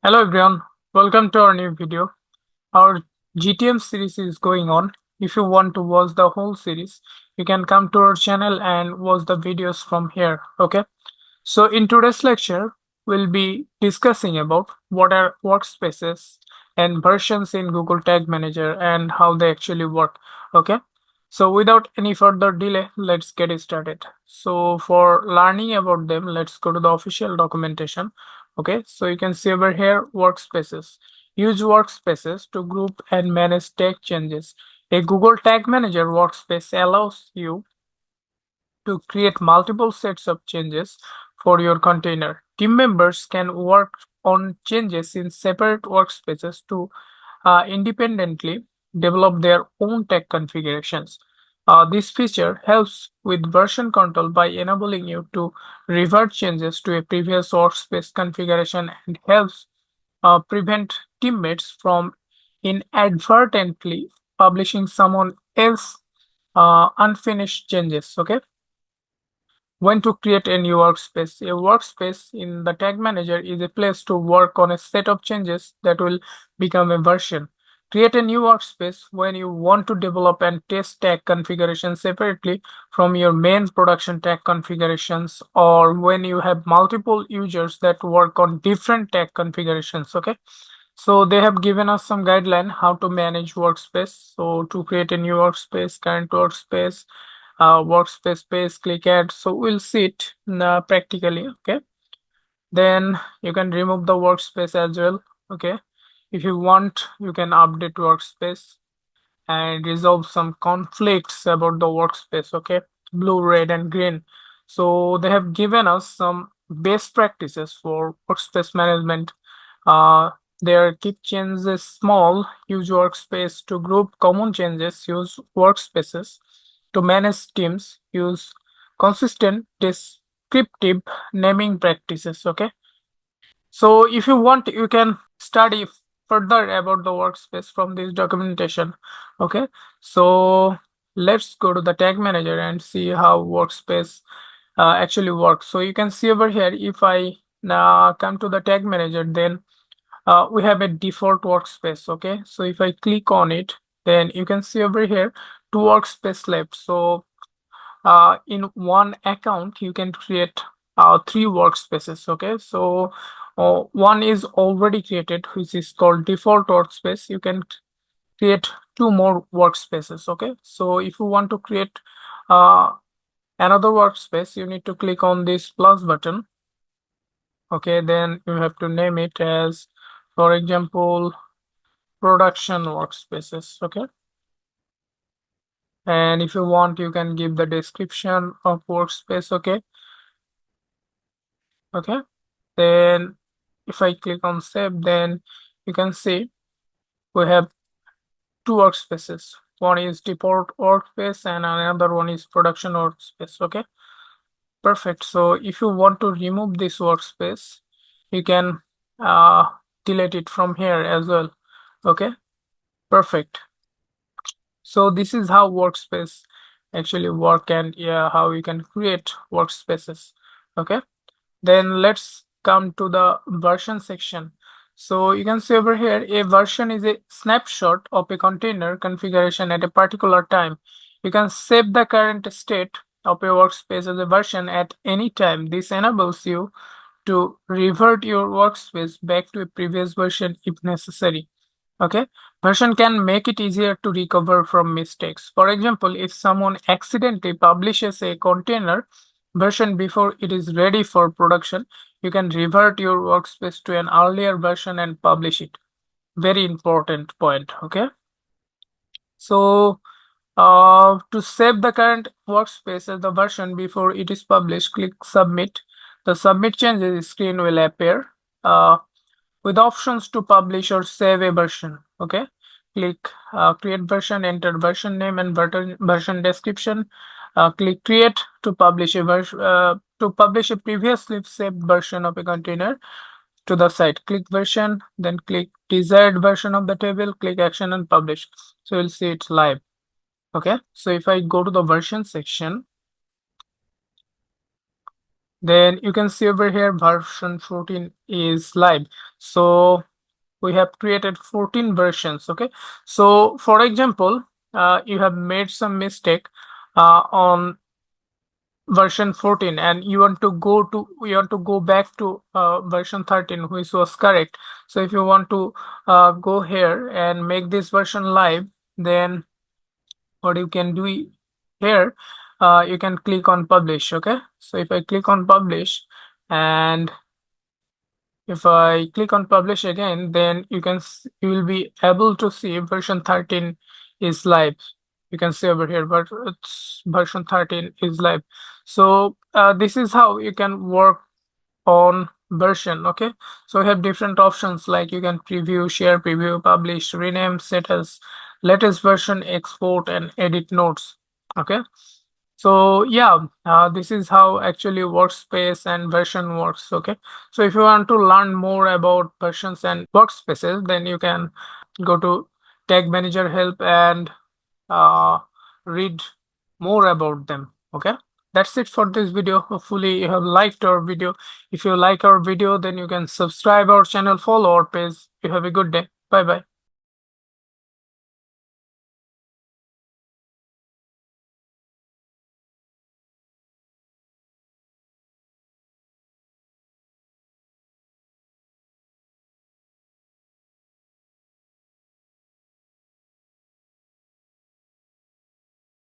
Hello everyone, welcome to our new video. Our GTM series is going on. If you want to watch the whole series, you can come to our channel and watch the videos from here. Okay. So in today's lecture, we'll be discussing about what are workspaces and versions in Google Tag Manager and how they actually work. Okay. So without any further delay, let's get started. So for learning about them, let's go to the official documentation. Okay, so you can see over here workspaces. Use workspaces to group and manage tag changes. A Google Tag Manager workspace allows you to create multiple sets of changes for your container. Team members can work on changes in separate workspaces to independently develop their own tag configurations. This feature helps with version control by enabling you to revert changes to a previous workspace configuration and helps prevent teammates from inadvertently publishing someone else unfinished changes. Okay. When to create a new workspace. A workspace in the tag manager is a place to work on a set of changes that will become a version. Create a new workspace when you want to develop and test tag configurations separately from your main production tag configurations, or when you have multiple users that work on different tag configurations. Okay. So they have given us some guideline how to manage workspace. So to create a new workspace, current workspace, workspace page, click add. So we'll see it practically. Okay. Then you can remove the workspace as well. Okay. If you want, you can update workspace and resolve some conflicts about the workspace. Okay. Blue, red, and green. So they have given us some best practices for workspace management. uh, their keep changes small, use workspace to group common changes, use workspaces to manage teams, use consistent descriptive naming practices. Okay. So if you want, you can study further about the workspace from this documentation. Okay. So let's go to the tag manager and see how workspace actually works. So you can see over here, if I now come to the tag manager, then we have a default workspace. Okay, so if I click on it, then you can see over here two workspace left. So in one account you can create three workspaces. Okay, so one is already created, which is called default workspace. You can create two more workspaces. Okay, so if you want to create another workspace, you need to click on this plus button. Okay, then you have to name it as, for example, production workspaces. Okay, and if you want, you can give the description of workspace. Okay, then if I click on save, then you can see we have two workspaces. One is default workspace and another one is production workspace. Okay, perfect. So if you want to remove this workspace, you can uh, delete it from here as well. Okay, perfect. So this is how workspace actually work, and yeah, how you can create workspaces. Okay, then let's come to the version section. So you can see over here, a version is a snapshot of a container configuration at a particular time. You can save the current state of your workspace as a version at any time. This enables you to revert your workspace back to a previous version if necessary. Okay, version can make it easier to recover from mistakes. For example, if someone accidentally publishes a container version before it is ready for production, you can revert your workspace to an earlier version and publish it. Very important point. Okay, so to save the current workspace as the version before it is published, click submit. The submit changes screen will appear with options to publish or save a version. Okay, click create version, enter version name and version description. Click create to publish a version, to publish a previously saved version of a container to the site. Click version, then click desired version of the table, click action and publish. So you'll see it's live. Okay, so if I go to the version section, Then you can see over here version 14 is live. So we have created 14 versions. Okay, so for example, you have made some mistake on version 14 and you want to go back to version 13, which was correct. So if you want to go here and make this version live, then what you can do here, you can click on publish. Okay, so if I click on publish and if I click on publish again, then you will be able to see version 13 is live. You can see over here, but it's version 13 is live. So this is how you can work on version. Okay, so we have different options, like you can preview, share, preview, publish, rename, set as latest version, export, and edit notes. Okay, so yeah, this is how actually workspace and version works. Okay, so if you want to learn more about versions and workspaces, then you can go to Tag Manager Help and uh, read more about them. Okay, that's it for this video. Hopefully you have liked our video. If you like our video, then you can subscribe our channel, follow our page. You have a good day. Bye bye.